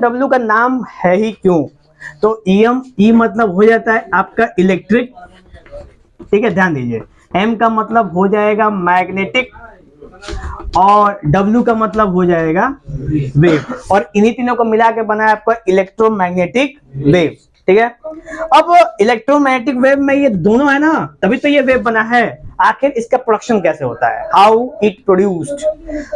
EMW का नाम है ही क्यों? तो ई मतलब हो जाता है आपका इलेक्ट्रिक, ठीक है, ध्यान दीजिए। M का मतलब हो जाएगा मैग्नेटिक और W का मतलब हो जाएगा वेव, और इन्हीं तीनों को मिला के बना है आपका इलेक्ट्रोमैग्नेटिक वेव, ठीक है। अब इलेक्ट्रोमैग्नेटिक वेव में ये दोनों है ना, तभी तो ये वेव बना है। आखिर इसका प्रोडक्शन कैसे होता है, हाउ इट प्रोड्यूस्ड?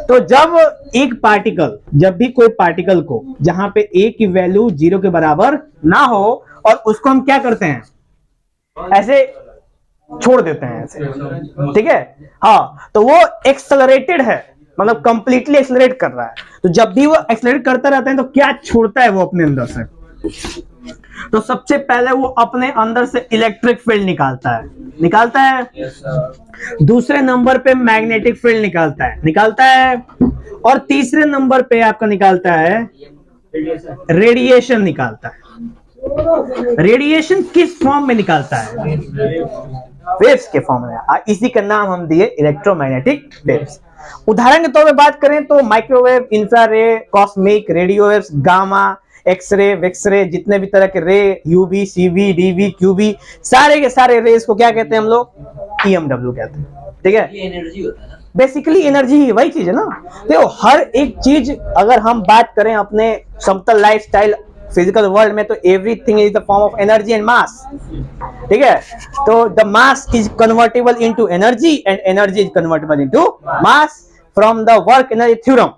तो जब भी कोई पार्टिकल को जहां पे ए की वैल्यू 0 के बराबर ना हो, और उसको हम क्या करते हैं, ऐसे छोड़ देते हैं ऐसे, ठीक है। हाँ, तो वो एक्सेलरेटेड है, मतलब कंप्लीटली एक्सेलरेट कर रहा है। तो जब भी वो एक्सेलरेट करता रहता है तो क्या छोड़ता है वो अपने अंदर से? तो सबसे पहले वो अपने अंदर से इलेक्ट्रिक फील्ड निकालता है, दूसरे नंबर पे मैग्नेटिक फील्ड निकालता है, और तीसरे नंबर पे आपका निकालता है रेडिएशन निकालता है। रेडिएशन किस फॉर्म में निकालता है? वेव्स के फॉर्म में। इसी का नाम हम दिए इलेक्ट्रोमैग्नेटिक वेव्स। उदाहरण के तौर पे बात करें तो microwave, infrared, cosmic, radio waves, gamma, x ray, वेक्सरे, जितने भी तरह के रे, यूवी, सीवी, डीवी, क्यूवी, सारे के सारे रेस को क्या कहते हैं हम लोग? EMW कहते हैं, ठीक है। एनर्जी होता है ना, बेसिकली एनर्जी ही वही चीज है ना। देखो हर एक चीज, अगर हम बात करें अपने समतल लाइफस्टाइल फिजिकल वर्ल्ड में, तो everything is the form of energy and mass, ठीक है। तो the mass is convertible into energy and energy is convertible into mass from the work energy theorem.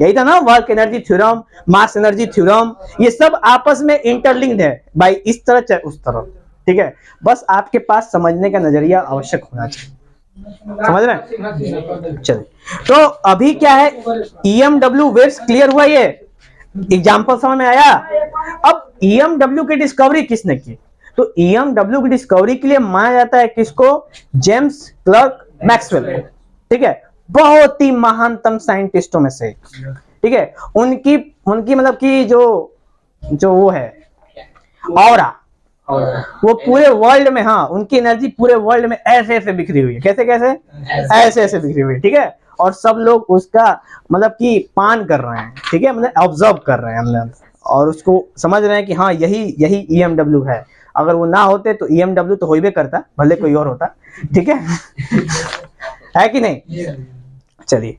यही था ना, work energy theorem, mass energy theorem, ये सब आपस में इंटरलिंक्ड है भाई, इस तरह चाहे उस तरह, ठीक है। बस आपके पास समझने का नजरिया आवश्यक होना चाहिए, समझ रहे हैं? चलिए, तो अभी क्या है, EMW वेव्स क्लियर हुआ, ये एग्जांपल समझ में आया। अब EMW की डिस्कवरी किसने की? तो EMW की डिस्कवरी के लिए माना जाता है किसको? जेम्स क्लर्क मैक्सवेल, ठीक है। बहुत ही महानतम साइंटिस्टों में से, ठीक है। उनकी मतलब कि जो वो है ऑरा, वो पूरे वर्ल्ड में, हाँ, उनकी एनर्जी पूरे वर्ल्ड में ऐसे ऐसे बिखरी हुई है। कैसे ऐसे ऐसे बिखरी हुई है, ठीक है। और सब लोग उसका मतलब कि पान कर रहे हैं, ठीक है, मतलब ऑब्जर्व कर रहे हैं अंदर, और उसको समझ रहे हैं कि हाँ यही EMW है। अगर वो ना होते तो EMW तो हो ही करता, भले कोई और होता, ठीक है कि नहीं? चलिए,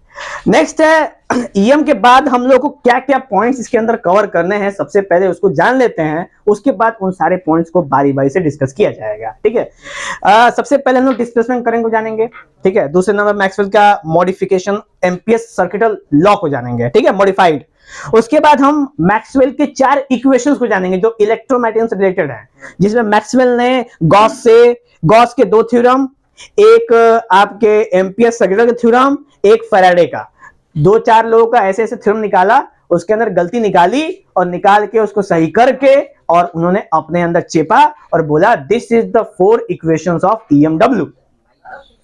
नेक्स्ट है EM के बाद हम लोग को क्या क्या पॉइंट्स इसके अंदर कवर करने हैं, सबसे पहले उसको जान लेते हैं, उसके बाद उन सारे पॉइंट्स को बारी बारी से डिस्कस किया जाएगा, ठीक है। सबसे पहले हम लोग डिस्प्लेसमेंट करंट को जानेंगे, ठीक है। दूसरे नंबर मैक्सवेल का मॉडिफिकेशन एम्पियर्स सर्किटल लॉ को जानेंगे, ठीक है, मॉडिफाइड। उसके बाद हम मैक्सवेल के 4 इक्वेशंस को जानेंगे जो इलेक्ट्रोमैग्नेटिज्म से रिलेटेड है, जिसमें मैक्सवेल ने गॉस के 2 थ्योरम, एक आपके एम्पियर्स सर्किटल के थ्योरम, एक फैराडे का, 2-4 लोगों का ऐसे ऐसे थ्योरम निकाला, उसके अंदर गलती निकाली और निकाल के उसको सही करके और उन्होंने अपने अंदर चेपा और बोला this is the 4 equations of EMW।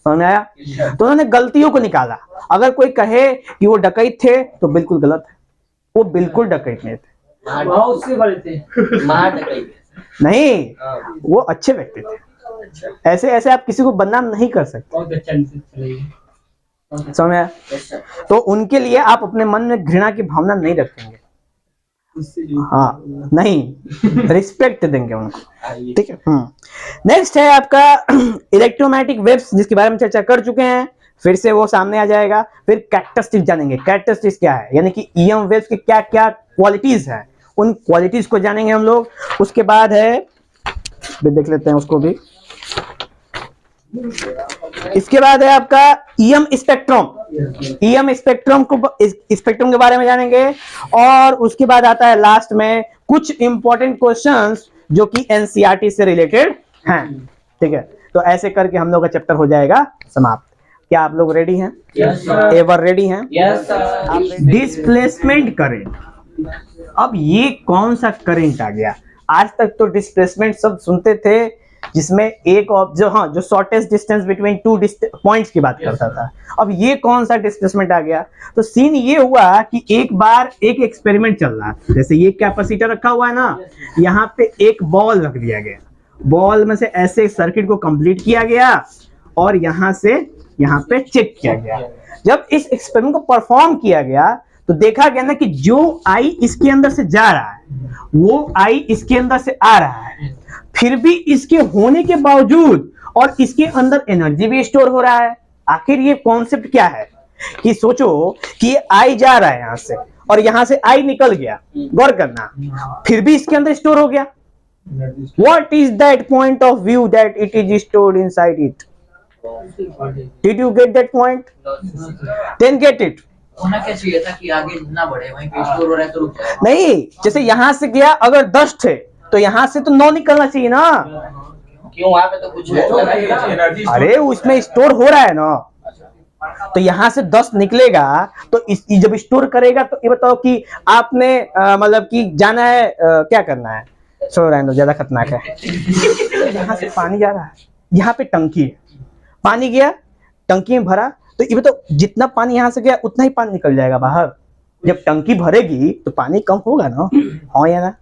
समझ में आया? तो उन्होंने गलतियों को निकाला। अगर कोई कहे कि वो डकैत थे तो बिल्कुल गलत है, वो बिल्कुल डकैत नहीं थे, बहुत से बड़े थे, मार डकैत नहीं, वो अच्छे व्यक्ति थे। ऐसे ऐसे आप किसी को बदनाम नहीं कर सकते, समझ में आया? तो उनके लिए आप अपने मन में घृणा की भावना नहीं रखेंगे, हाँ, नहीं, रिस्पेक्ट देंगे उनको, ठीक है। नेक्स्ट है आपका इलेक्ट्रोमैग्नेटिक वेव्स, जिसके बारे में चर्चा कर चुके हैं, फिर से वो सामने आ जाएगा। फिर कैरेक्टरिस्टिक्स जानेंगे, कैरेक्टरिस्टिक्स क्या है, यानी कि EM वेव्स की क्या क्या क्वालिटीज है, उन क्वालिटीज को जानेंगे हम लोग। उसके बाद है, देख लेते हैं उसको भी, इसके बाद है आपका EM स्पेक्ट्रम स्पेक्ट्रम के बारे में जानेंगे। और उसके बाद आता है लास्ट में कुछ इंपॉर्टेंट क्वेश्चंस जो कि NCERT से रिलेटेड हैं, ठीक है। तो ऐसे करके हम लोग का चैप्टर हो जाएगा समाप्त। क्या आप लोग रेडी हैं? एवर रेडी हैं? डिस्प्लेसमेंट करंट, अब ये कौन सा करंट आ गया? आज तक तो डिस्प्लेसमेंट सब सुनते थे जिसमें एक जो शॉर्टेस्ट डिस्टेंस बिटवीन 2 पॉइंट्स की बात करता था। अब ये कौन सा डिस्प्लेसमेंट आ गया? तो सीन ये हुआ कि एक बार एक एक्सपेरिमेंट चल रहा था, जैसे ये कैपेसिटर रखा हुआ है ना, यहाँ पे एक बॉल रख दिया गया, बॉल में से ऐसे सर्किट को कंप्लीट किया गया और यहाँ से यहाँ पे चेक किया गया। जब इस एक्सपेरिमेंट को परफॉर्म किया गया तो देखा गया ना कि जो आई इसके अंदर से जा रहा है वो आई इसके अंदर से आ रहा है, फिर भी इसके होने के बावजूद और इसके अंदर एनर्जी भी स्टोर हो रहा है। आखिर ये कॉन्सेप्ट क्या है कि सोचो कि ये आई जा रहा है यहां से और यहां से आई निकल गया, गौर करना, फिर भी इसके अंदर स्टोर हो गया। What is that point of view that it is stored inside it? Did you get that point? Then get it. होना क्या चाहिए था कि आगे ना बढ़े, वहीं पे स्टोर हो रहा है तो रुक जाए। नहीं, जैसे यहां से गया अगर 10 थे तो यहां से तो 9 निकलना चाहिए ना। क्यों, वहाँ पे तो कुछ है। अरे उसमें स्टोर हो रहा है ना, तो यहां से 10 निकलेगा तो जब स्टोर करेगा तो ये बताओ कि आपने मतलब कि जाना है क्या करना है, सो रहने दो, ज्यादा खतरनाक है। यहाँ से पानी जा रहा है, यहाँ पे टंकी है, पानी गया टंकी में भरा, तो ये बताओ जितना पानी यहाँ से गया उतना ही पानी निकल जाएगा बाहर। जब टंकी भरेगी तो पानी कम होगा ना, हाँ या ना।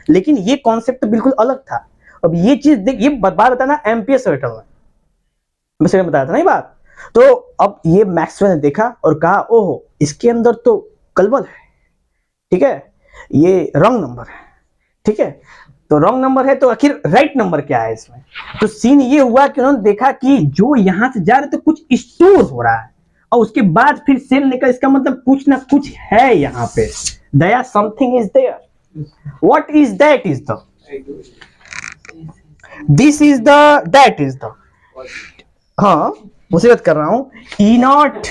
लेकिन ये कॉन्सेप्ट बिल्कुल अलग था। अब ये चीज देख, ये बात बताना एम्पियर सर्कल में मैं बताया था ना ये बात। तो अब ये मैक्सवेल ने देखा और कहा ओहो इसके अंदर तो कलबल है, ठीक है, ये रॉन्ग नंबर है, ठीक है। तो रॉन्ग नंबर है तो आखिर राइट नंबर क्या है इसमें? तो सीन ये हुआ कि उन्होंने देखा कि जो यहां से जा रहे तो कुछ स्टोर हो रहा है और उसके बाद फिर सेल निकल, इसका मतलब कुछ ना कुछ है यहाँ पे, दया something is there. What is that is the, this is the, that is the, हाँ उसे बात कर रहा हूं, E naught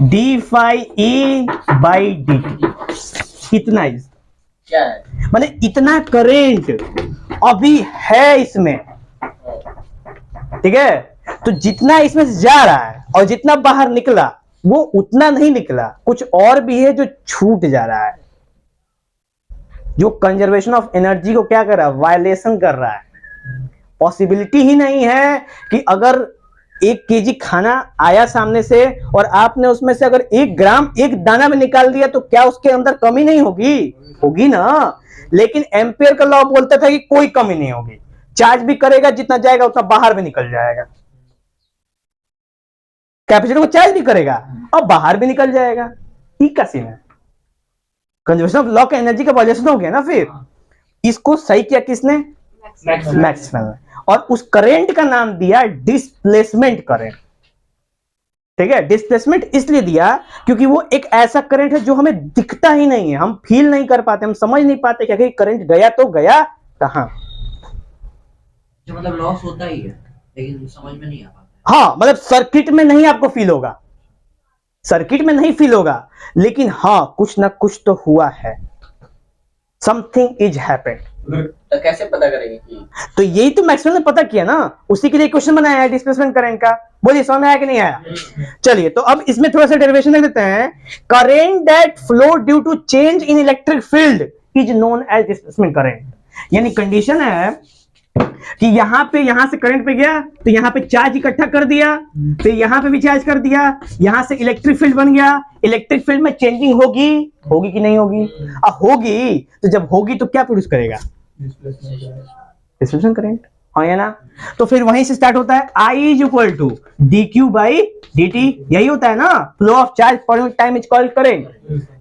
D phi E by D, इतना इज, क्या है? माने इतना करेंट अभी है इसमें, ठीक है। तो जितना इसमें से जा रहा है और जितना बाहर निकला वो उतना नहीं निकला, कुछ और भी है जो छूट जा रहा है, जो कंजर्वेशन ऑफ एनर्जी को क्या कर रहा है, वायलेशन कर रहा है। पॉसिबिलिटी ही नहीं है कि अगर 1 केजी खाना आया सामने से और आपने उसमें से अगर 1 ग्राम 1 दाना में निकाल दिया तो क्या उसके अंदर कमी नहीं होगी? होगी ना। लेकिन एम्पियर का लॉ बोलता था कि कोई कमी नहीं होगी, चार्ज भी करेगा जितना जाएगा उतना बाहर भी निकल जाएगा, कैपेसिटर को चार्ज भी करेगा और बाहर भी निकल जाएगा। ठीक का सीन है, कंजर्वेशन ऑफ लॉ का एनर्जी का वायलेशन हो गया ना। फिर इसको सही किया किसने? मैक्सवेल ने, और उस करंट का नाम दिया डिस्प्लेसमेंट करंट, ठीक है। डिस्प्लेसमेंट इसलिए दिया क्योंकि वो एक ऐसा करंट है जो हमें दिखता ही नहीं है, हम फील नहीं कर पाते, हम समझ नहीं पाते कि अगर करंट गया तो गया कहां, जो मतलब लॉस होता ही है लेकिन समझ में नहीं आ पाता। हाँ मतलब सर्किट में नहीं आपको फील होगा, सर्किट में नहीं फील होगा, लेकिन हाँ कुछ ना कुछ तो हुआ है, समथिंग इज हैपेंड। तो कैसे पता करेंगे कि? तो यही तो मैक्सवेल ने पता किया ना, उसी के लिए क्वेश्चन बनाया है डिस्प्लेसमेंट करंट का। बोलिए समझ में आया कि नहीं आया? चलिए तो अब इसमें थोड़ा सा डेरिवेशन देख लेते हैं। Current that flow due to change in electric field is known as displacement current. यानी कंडीशन है कि यहां से करंट पे गया तो यहां पे चार्ज इकट्ठा कर दिया, फिर यहां पे भी चार्ज कर दिया, यहां से इलेक्ट्रिक फील्ड बन गया, इलेक्ट्रिक फील्ड में चेंजिंग होगी कि नहीं होगी? होगी, तो जब होगी तो क्या प्रोड्यूस करेगा? डिस्प्लेसमेंट करंट, हाँ या ना। तो फिर वहीं से स्टार्ट होता है I is equal to d q by d t, यही होता है ना, flow of charge per time is called current.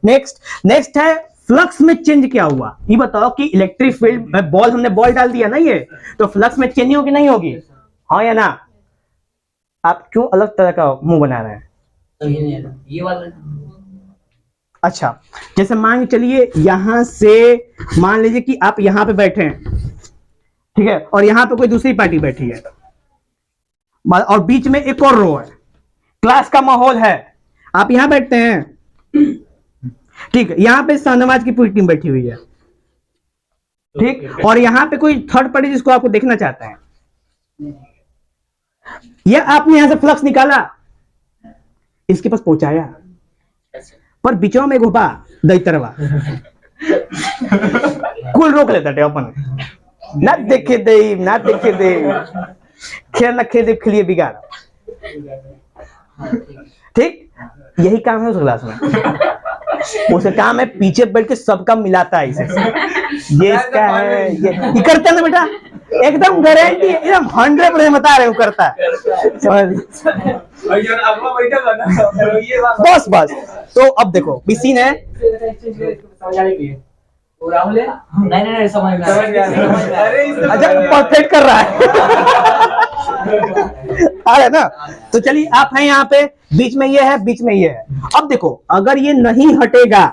Next है फ्लक्स में चेंज क्या हुआ, ये बताओ कि इलेक्ट्रिक फील्ड में बॉल, हमने बॉल डाल दिया ना, ये तो फ्लक्स में चेंज होगी नहीं होगी, हाँ या ना? आप क्यों अलग तरह का मुंह बना रहे हैं? तो ये वाला, अच्छा जैसे मान के चलिए यहां से, मान लीजिए कि आप यहां पे बैठे हैं, ठीक है, और यहां पे कोई दूसरी पार्टी बैठी है और बीच में एक और रो है, क्लास का माहौल है, आप यहां बैठते हैं, ठीक है, यहां पे शाहनवाज की पूरी टीम बैठी हुई है, ठीक, और यहां पे कोई थर्ड पार्टी जिसको आपको देखना चाहता है, या आपने यहां से फ्लक्स निकाला, इसके पास पहुंचाया, पर बिचवा में घुपा दैतरवा कुल रोक लेता थे अपन, ना देखे दे खेल ना खेल खिलिए बिगाड़, ठीक, यही काम है उस क्लास में। उसका काम है पीछे बैठ के सबका मिलाता है इसे, ये इसका है, ये करता है ना बेटा, एकदम गारंटी, एकदम 100% बता रहे हो करता है। बस बस, तो अब देखो सीन है, नहीं नहीं नहीं, समझ में आ गया। अच्छा परफेक्ट कर रहा है। आ रहा है ना, तो चलिए आप हैं यहाँ पे, बीच में ये है, बीच में ये है। अब देखो अगर ये नहीं हटेगा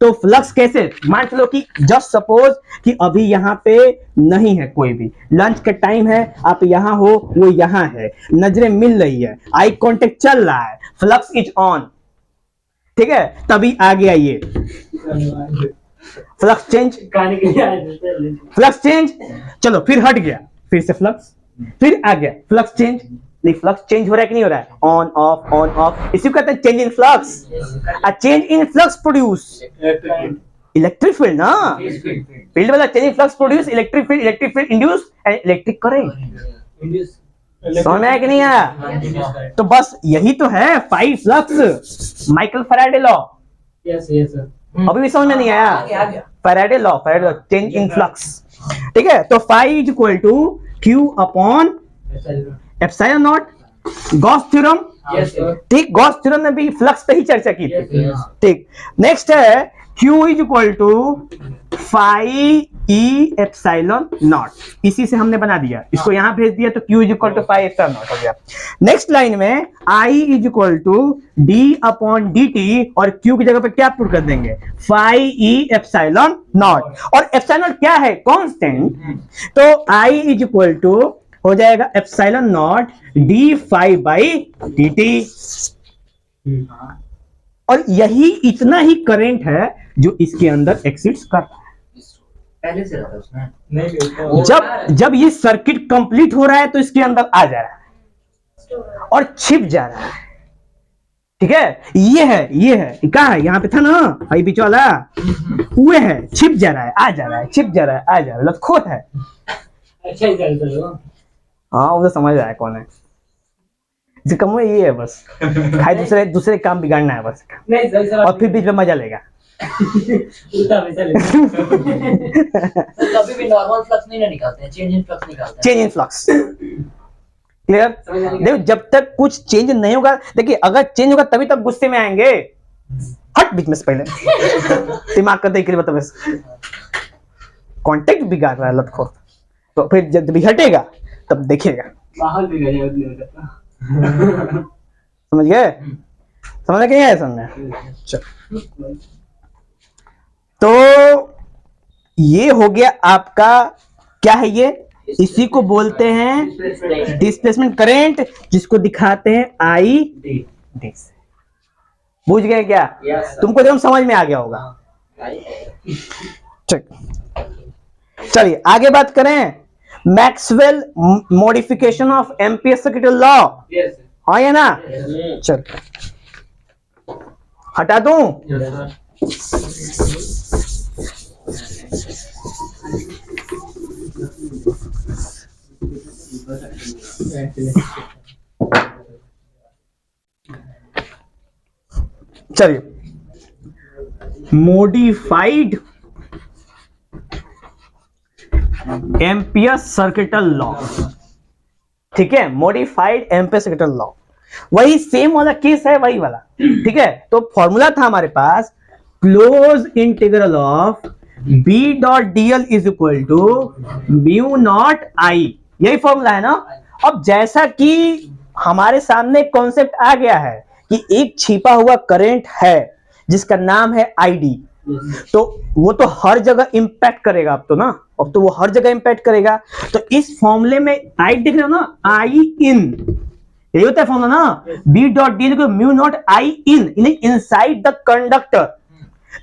तो फ्लक्स कैसे, मान लो कि जस्ट सपोज कि अभी यहाँ पे नहीं है कोई भी, लंच का टाइम है, आप यहाँ हो, वो यहाँ है, नजरें मिल रही है, आई कांटेक्ट चल रहा है, फ्लक्स इज ऑन, ठीक है, तभी आ गया ये फ्लक्स चेंज, फ्लक्स चेंज, चलो फिर हट गया, फिर से फ्लक्स, फिर आ गया फ्लक्स चेंज, नहीं फ्लक्स चेंज हो रहा है कि नहीं हो रहा है, ऑन ऑफ, इसी को कहते हैं change in flux. A change in flux produce electric field ना, फील्ड वाला change in flux produce electric field induce and electric current. समझ में आया कि नहीं आया? तो बस यही तो है 5 flux, Michael Faraday law. Yes yes sir. अभी भी समझ में नहीं आया? Faraday law change in flux, ठीक है। तो phi is equal to q upon epsilon naught, Gauss theorem, ठीक, गॉस थ्योरम ने भी फ्लक्स पे ही चर्चा की थी, ठीक। नेक्स्ट है Q is equal to phi E epsilon naught, इसी से हमने बना दिया, इसको यहां भेज दिया तो Q is equal to phi epsilon naught हो गया। नेक्स्ट लाइन में I is equal to d upon d t, और Q की जगह पे क्या पुट कर देंगे, फाई ई एप्सिलॉन नॉट, और एप्सिलॉन नॉट क्या है, कांस्टेंट, तो I इज इक्वल टू हो जाएगा epsilon naught D phi by d t, और यही इतना ही करंट है जो इसके अंदर एक्सिट्स कर रहा है। पहले से रहता उसमें नहीं जब ये सर्किट कंप्लीट हो रहा है तो इसके अंदर आ जा रहा है और छिप जा रहा है, ठीक है, ये है कहाँ है, यहाँ पे था ना भाई बीच वाला, वो है, छिप जा रहा है, आ जा रहा है, छिप जा रहा है, आ जा रहा है, लतखोत है। अच्छा ही चल चलो। हाँ वो तो समझ रहा है कौन है, जिसका कम ये है बस, खाली दूसरे काम बिगाड़ना है बस, नहीं सही सर, और फिर बीच में मजा लेगा। उल्टा में चले। कभी भी नॉर्मल फ्लक्स नहीं ना निकालते हैं, चेंज इन फ्लक्स निकालते हैं। Change in flux, clear? देखो जब तक कुछ चेंज नहीं होगा, देखिए अगर चेंज होगा तभी तक गुस्से में आएंगे, हट बीच में से पहले दिमाग का देख मतलब कांटेक्ट बिगाड़ रहा है लतखोर, तो फिर जब भी हटेगा तब देखेगा, माहौल भी गया बदले हो जाता। समझ गए? समझ नहीं आया समझ? चलो, तो ये हो गया आपका, क्या है ये, इसी को बोलते हैं डिस्प्लेसमेंट करंट, जिसको दिखाते हैं आई डी से। बुझ गए क्या? तुमको एकदम समझ में आ गया होगा। चलिए आगे बात करें, Maxwell modification of ampere circuit law, हाँ या ना? चल हटा दूं? चलिए, मॉडिफाइड एम्पीयर सर्किटल लॉ, ठीक है, मॉडिफाइड एम्पीयर सर्किटल लॉ, वही सेम वाला केस है, वही वाला, ठीक है। तो फॉर्मूला था हमारे पास, close integral of B dot DL is equal to mu naught I, यही फॉर्मूला है ना। अब जैसा कि हमारे सामने कॉन्सेप्ट आ गया है कि एक छिपा हुआ करंट है जिसका नाम है आईडी, तो वो तो हर जगह इंपैक्ट करेगा, अब तो ना, अब तो वो हर जगह इंपैक्ट करेगा। तो इस फॉर्मूले में आई देख रहे हो ना, आई इन, यही होता है फॉर्मूला ना, B dot d mu naught I in inside the conductor.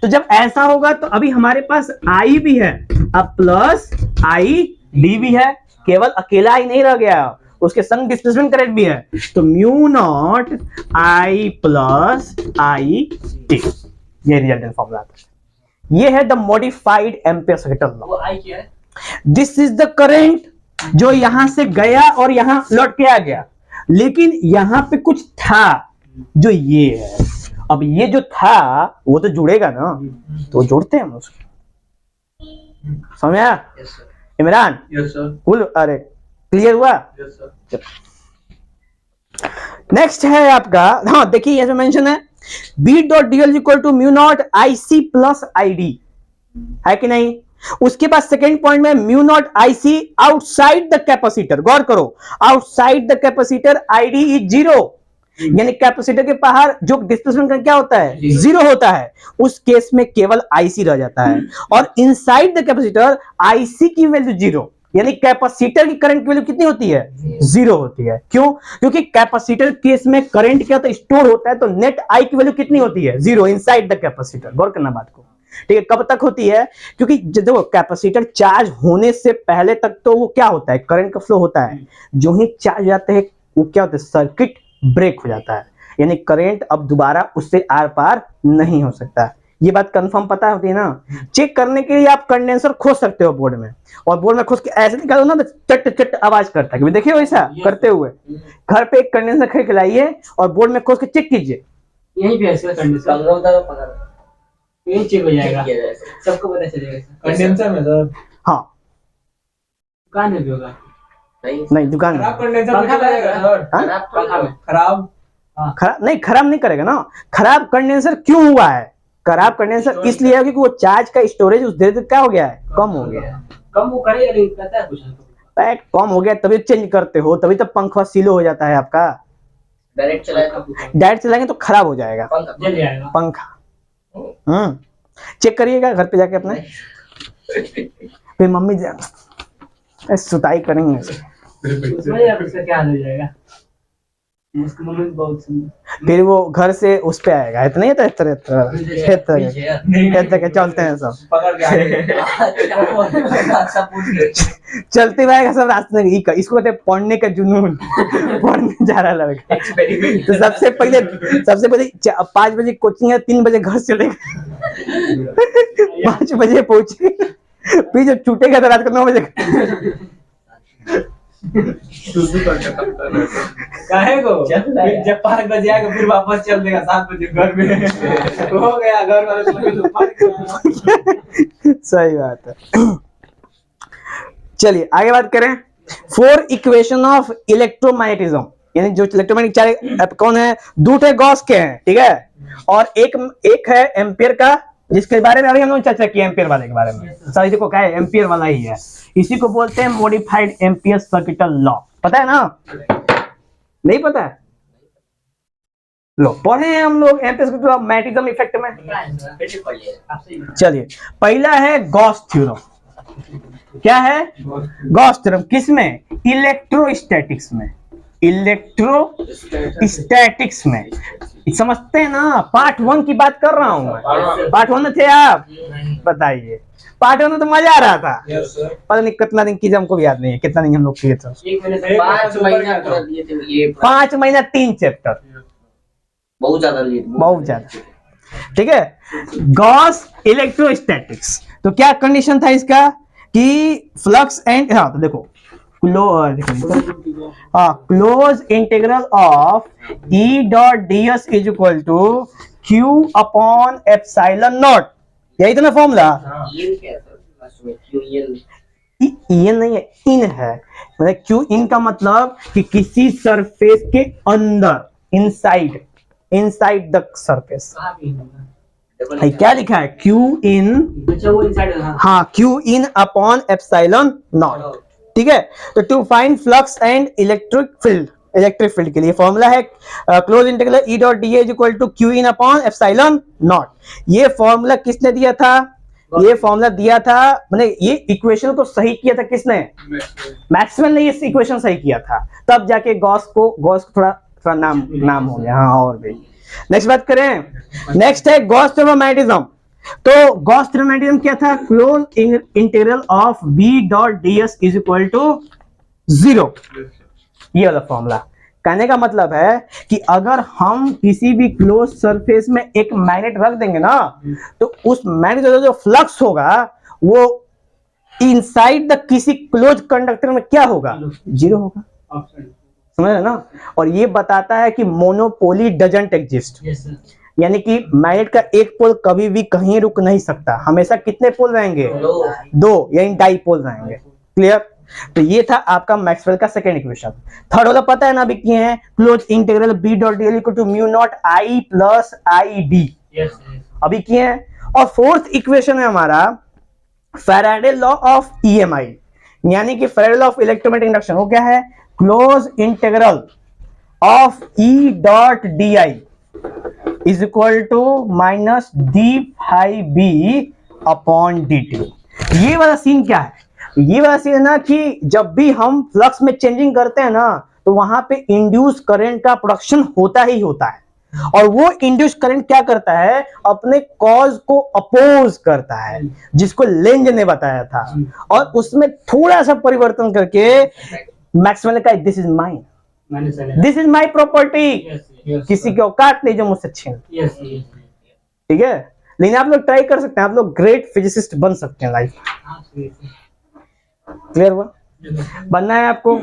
तो जब ऐसा होगा तो अभी हमारे पास आई भी है, अब प्लस आई डी भी है, केवल अकेला आई नहीं रह गया, उसके संग डिस्प्लेसमेंट करंट भी है, तो mu naught I plus I T, ये रिजल्टेंट फॉर्मूला आता है। ये है the modified ampere circuital law. वो आई क्या है? दिस इज द करंट जो यहां से गया और यहां लौट के आ गया, लेकिन यहां पे कुछ था जो ये है। अब ये जो था वो तो जुड़ेगा ना, तो जोड़ते हैं हम उसको, समझ आया? इमरान यस सर, कुल, अरे क्लियर हुआ। Yes sir. नेक्स्ट है आपका, हाँ देखिए यहाँ पे मेंशन है B dot D L equal to mu naught I C plus I D, है कि नहीं। उसके बाद सेकेंड पॉइंट में mu naught I C outside the capacitor, गौर करो, outside the capacitor I D is zero, यानी कैपेसिटर के बाहर जो डिस्प्लेसमेंट का क्या होता है, जीरो होता है। उस केस में केवल आईसी रह जाता है, और इनसाइड द कैपेसिटर आईसी की वैल्यू जीरो, यानी कैपेसिटर की करंट की वैल्यू कितनी होती है, जीरो होती है। क्यों? क्योंकि कैपेसिटर केस में करंट क्या होता है, स्टोर होता है, तो नेट आई की वैल्यू कितनी होती है, जीरो इनसाइड द कैपेसिटर। गौर करना बात को, ठीक है। कब तक होती है? क्योंकि देखो कैपेसिटर चार्ज होने से पहले तक तो वो क्या होता है, करंट का फ्लो होता है। जो ही चार्ज जाते हैं वो क्या होता है, सर्किट ब्रेक हो जाता है, यानी करंट अब दोबारा उससे आर पार नहीं हो सकता। ये बात कंफर्म पता होती है ना। चेक करने के लिए आप कंडेंसर खोज सकते हो बोर्ड में, और बोर्ड में खोज के ऐसे निकालो ना तो चट चट आवाज करता है, देखिए वैसा करते हुए। घर पे एक कंडेंसर खरीद के लाइए और बोर्ड में खोज के चेक कीजिए। यहीं पे ऐसे कंडेंसर यही चेक हो जाएगा, सबको पता चलेगा। कंडेंसर में सर, हाँ दुकान में भी होगा। नहीं, दुकान में कंडेंसर में लगेगा सर, हाँ? पंखा में खराब। खराब नहीं करेगा ना। खराब कंडेंसर क्यों हुआ है? खराब कंडेंसर इसलिए है क्योंकि वो चार्ज का स्टोरेज उस देर तक क्या हो गया है, कम हो गया है। कम वो करेगा नहीं, पता है कुछ पैक कम हो गया, तभी चेंज करते हो, तभी तो पंखा सीलो हो जाता है आपका। डायरेक्ट चलाए डायरेक्ट चलाएंगे तो खराब हो जाएगा जल जाएगा पंखा। चेक करिएगा घर पे जाके अपने, फिर मम्मी सुताई करेंगे। उसमें यार उसका क्या हाल हो जाएगा, उसकी मम्मी बहुत सुंदर। फिर वो घर से उस पे आएगा, इतना ही तरह के चलते हैं सब, पकड़ के आगे सब पूछ के चलते हुए आएगा सब रास्ते में। इसको कहते हैं पढ़ने का जुनून, पढ़ने जा रहा लड़का। तो सबसे पहले 5 बजे कोचिंग है, 3 बजे घर से लेकर 5 बजे पहुंचे, फिर जब छूटेगा तो रात को 9 बजे। काहे को जब 5 बजे आएगा फिर वापस चल देगा 7 बजे घर में। हो गया घर वाले सही बात है। चलिए आगे बात करें। 4 इक्वेशन ऑफ इलेक्ट्रोमैग्नेटिज्म, यानी जो इलेक्ट्रोमैग्नेटिक चार कौन है, दूसरे गॉस के हैं, ठीक है। और एक है एम्पियर का, जिसके बारे में अभी हम लोग चर्चा किया, एम्पियर वाले के बारे में। सर इसको क्या है, एम्पियर वाला ही है। इसी को बोलते हैं मॉडिफाइड एम्पियर सर्किटल लॉ। पता है ना? नहीं पता है? लो पढ़े हैं हम लोग ampere circuital law magnetism effect में। चलिए पहला है गॉस थ्योरम। क्या है? गॉस थ्योरम किसमें? इलेक्ट्रोस्टैटिक्स में। इलेक्ट्रोस्टैटिक्स में समझते हैं ना। पार्ट 1 की बात कर रहा हूं मैं। पार्ट 1 में थे आप? बताइए। पार्ट 1 में तो मजा आ रहा था। पता नहीं कितना दिन किया, हमको भी याद नहीं है कितना दिन हम लोग किए थे। 5 महीना पूरा दिए थे ये, 5 महीना 3 चैप्टर, बहुत ज्यादा लिए, बहुत ज्यादा। ठीक है, गॉस इलेक्ट्रोस्टैटिक्स। तो क्या कंडीशन था इसका कि फ्लक्स एंड, हाँ तो देखो close integral of E dot ds is equal to Q upon epsilon naught. यही तो ना फॉर्मूला। ये क्या था लास्ट में, क्यूएल इन नहीं है, इन है। मतलब Q इन का मतलब कि किसी सरफेस के अंदर, इनसाइड द सरफेस। क्या लिखा है? Q इन, हाँ Q in upon epsilon naught. ठीक है, तो to find flux and electric field के लिए फॉर्मूला है close integral E dot ds is equal to Q in upon epsilon naught. ये फॉर्मूला किसने दिया था? ये फॉर्मूला दिया था, मैंने ये इक्वेशन को सही किया था किसने? मैक्सवेल ने ये इक्वेशन सही किया था, तब जाके गॉस को थोड़ा नाम हो गया। हाँ और भी। नेक्स्ट बात करें, नेक्स्ट है गॉस थ्योरम। तो गॉस थ्योरम क्या था? Close integral of B dot ds is equal to 0। ये वाला फॉर्मूला। कहने का मतलब है कि अगर हम किसी भी क्लोज सरफेस में एक मैग्नेट रख देंगे ना, तो उस मैग्नेट का जो फ्लक्स होगा वो इनसाइड द किसी क्लोज कंडक्टर में क्या होगा? 0 होगा। समझ रहे ना? और ये बताता है कि मोनोपोली डजंट एग्जिस्ट, यानी कि मैग्नेट का एक पोल कभी भी कहीं रुक नहीं सकता, हमेशा कितने पोल रहेंगे? 2, यानी डाइपोल रहेंगे। क्लियर? तो ये था आपका मैक्सवेल का सेकंड इक्वेशन। थर्ड वाला पता है ना अभी किए हैं, close integral B dot D L equal to mu naught I plus I d, अभी किए हैं। और फोर्थ इक्वेशन है हमारा फैराडे लॉ ऑफ ईएमआई, यानी कि Faraday law of electromagnetic induction. वो क्या है? Close integral of E dot d I is equal to minus d phi B upon d t. ये वाला सीन क्या है? ये वाला सीन है ना कि जब भी हम फ्लक्स में चेंजिंग करते हैं ना, तो वहां पे इंड्यूस करंट का प्रोडक्शन होता ही होता है, और वो इंड्यूस करंट क्या करता है? अपने कॉज को अपोज करता है, जिसको लेंज ने बताया था, और उसमें थोड़ा सा परिवर्तन करके मैक्सवेल ने कहा this is mine, this is my property, किसी की औकात नहीं जो मुझसे छीन। ठीक है, लेकिन आप लोग ट्राई कर सकते हैं, आप लोग ग्रेट फिजिसिस्ट बन सकते हैं लाइफ में। क्लियर हुआ? बनना है आपको?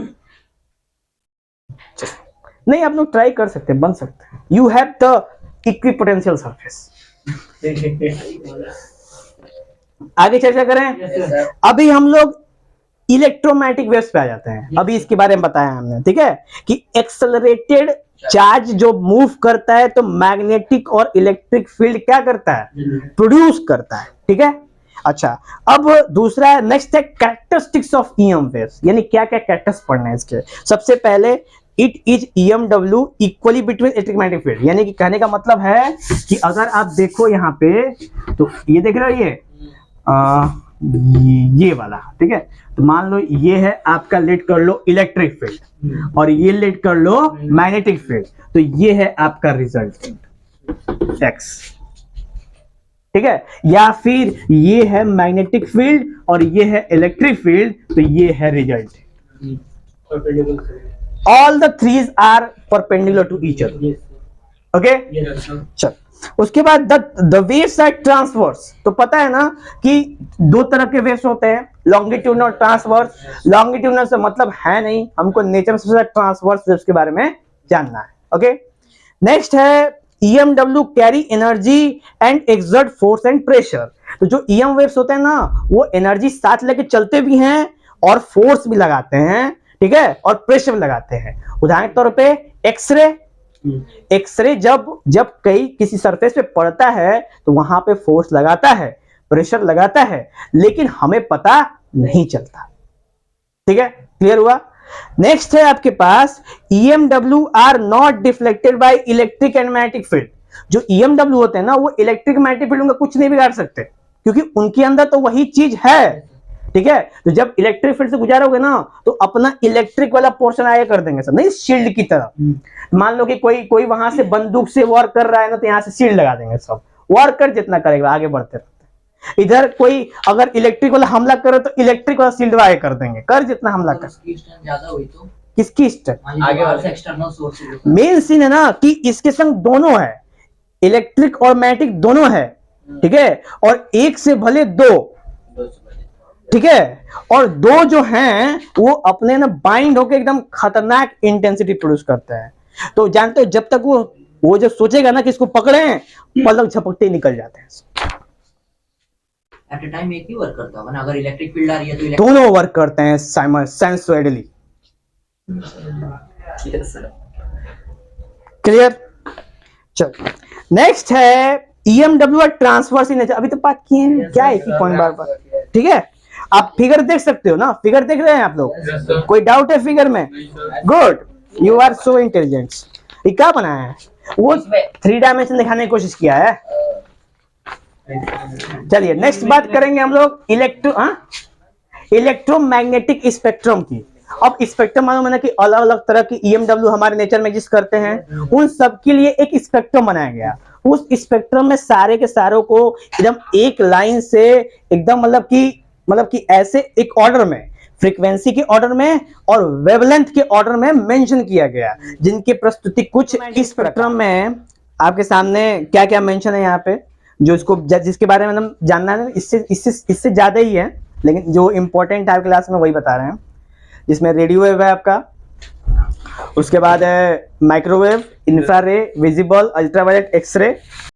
नहीं, आप लोग ट्राई कर सकते हैं, बन सकते हैं। You have the equipotential surface. आगे चर्चा करें। अभी हम लोग इलेक्ट्रोमैग्नेटिक वेव्स पे आ जाते हैं। अभी इसके बारे में बताया हमने, ठीक है, कि एक्सेलरेटेड चार्ज जो मूव करता है तो मैग्नेटिक और इलेक्ट्रिक फील्ड क्या करता है? प्रोड्यूस करता है। ठीक है, अच्छा, अब दूसरा है, नेक्स्ट है कैरेक्टरिस्टिक्स ऑफ ईएम वेव्स, यानी क्या क्या कैरेक्टर्स पढ़ना है इसके। सबसे पहले it is EMW equally between electric magnetic field, यानी कि कहने का मतलब है कि अगर आप देखो यहाँ पे, तो ये देख रहे हो ये वाला, ठीक है, तो मान लो ये है आपका, लेट कर लो इलेक्ट्रिक फील्ड, और ये लेट कर लो मैग्नेटिक फील्ड, तो ये है आपका रिजल्ट एक्स। ठीक है, या फिर ये है मैग्नेटिक फील्ड और ये है इलेक्ट्रिक फील्ड, तो ये है result. All the threes are perpendicular to each other. Okay, चल, उसके बाद द वेव्स आर ट्रांसवर्स। तो पता है ना कि दो तरह के वेव्स होते हैं, लॉन्गिट्यूडनल और ट्रांसवर्स। लॉन्गिट्यूडनल से मतलब है नहीं, हमको नेचर में सबसे ट्रांसवर्स वेव्स के बारे में जानना है। ओके, नेक्स्ट है EMW carry energy and exert force and pressure. तो जो EM वेव्स होते हैं ना, वो एनर्जी साथ लेके चलते भी हैं और फोर्स भी लगाते हैं, ठीक है, और प्रेशर भी लगाते हैं। उदाहरण के तौर पे एक्सरे, एक्सरे जब कहीं किसी सरफेस पे पड़ता है तो वहां पे फोर्स लगाता है, प्रेशर लगाता है, लेकिन हमें पता नहीं चलता। ठीक है, क्लियर हुआ? नेक्स्ट है आपके पास EMW are not deflected by electric and magnetic field. जो EMW होते हैं ना, वो इलेक्ट्रिक मैग्नेटिक फील्ड में कुछ नहीं बिगाड़ सकते, क्योंकि उनके अंदर तो वही चीज है। ठीक है, तो जब इलेक्ट्रिक फील्ड से गुजारोगे ना, तो अपना इलेक्ट्रिक वाला पोर्शन आगे कर देंगे सब, नहीं शील्ड की तरह। मान लो कि कोई वहां से बंदूक से वार कर रहा है ना, तो यहां से शील्ड लगा देंगे सब, वार कर जितना करेगा आगे बढ़ते रहते। इधर कोई अगर इलेक्ट्रिक वाला हमला करे तो इलेक्ट्रिक वाला शील्ड आगे कर देंगे, कर जितना हमला कर। ज्यादा हुई तो किसकी स्ट्रेंथ? आगे वाले से एक्सटर्नल सोर्स। मेन सीन है ना कि इसके संग दोनों है, इलेक्ट्रिक और मैग्नेटिक दोनों है। ठीक है, और एक से भले दो, ठीक है, और दो जो हैं वो अपने ना बाइंड होकर एकदम खतरनाक इंटेंसिटी प्रोड्यूस करते हैं। तो जानते हो, जब तक वो जब सोचेगा ना कि इसको पकड़े, पलक झपकते निकल जाते हैं। एट अ टाइम एक ही वर्क करता होगा ना, अगर इलेक्ट्रिक फील्ड आ रही है तो दोनों वर्क करते हैं साइनसॉइडली। क्लियर? चल, नेक्स्ट है EMW ट्रांसवर्स इन नेचर। अभी तो बात किए हैं, क्या एक ही पॉइंट बार बार। ठीक है, आप फिगर देख सकते हो ना, फिगर देख रहे हैं आप लोग? कोई डाउट है फिगर में? Good, you are so intelligent. ये क्या बनाया है? वो 3 डायमेंशन दिखाने की कोशिश किया है। चलिए, नेक्स्ट बात करेंगे हम लोग इलेक्ट्रोमैग्नेटिक स्पेक्ट्रम की। अब स्पेक्ट्रम मालूम है ना कि अलग अलग तरह की EMW हमारे नेचर में एग्जिस्ट करते हैं, उन सब के लिए एक स्पेक्ट्रम बनाया गया। उस स्पेक्ट्रम में सारे के सारों को एकदम एक लाइन से एकदम मतलब कि ऐसे एक ऑर्डर में, फ्रीक्वेंसी के ऑर्डर में और वेवलेंथ के ऑर्डर में मेंशन किया गया, जिनकी प्रस्तुति कुछ इस स्पेक्ट्रम में आपके सामने क्या क्या मेंशन है यहाँ पे, जो इसको जिसके बारे में हम जानना है, इससे ज्यादा ही है, लेकिन जो इंपॉर्टेंट है आपकी क्लास में वही बता रहे हैं। जिसमें रेडियो वेव है आपका, उसके बाद है microwave, infrared, visible, ultraviolet, x ray,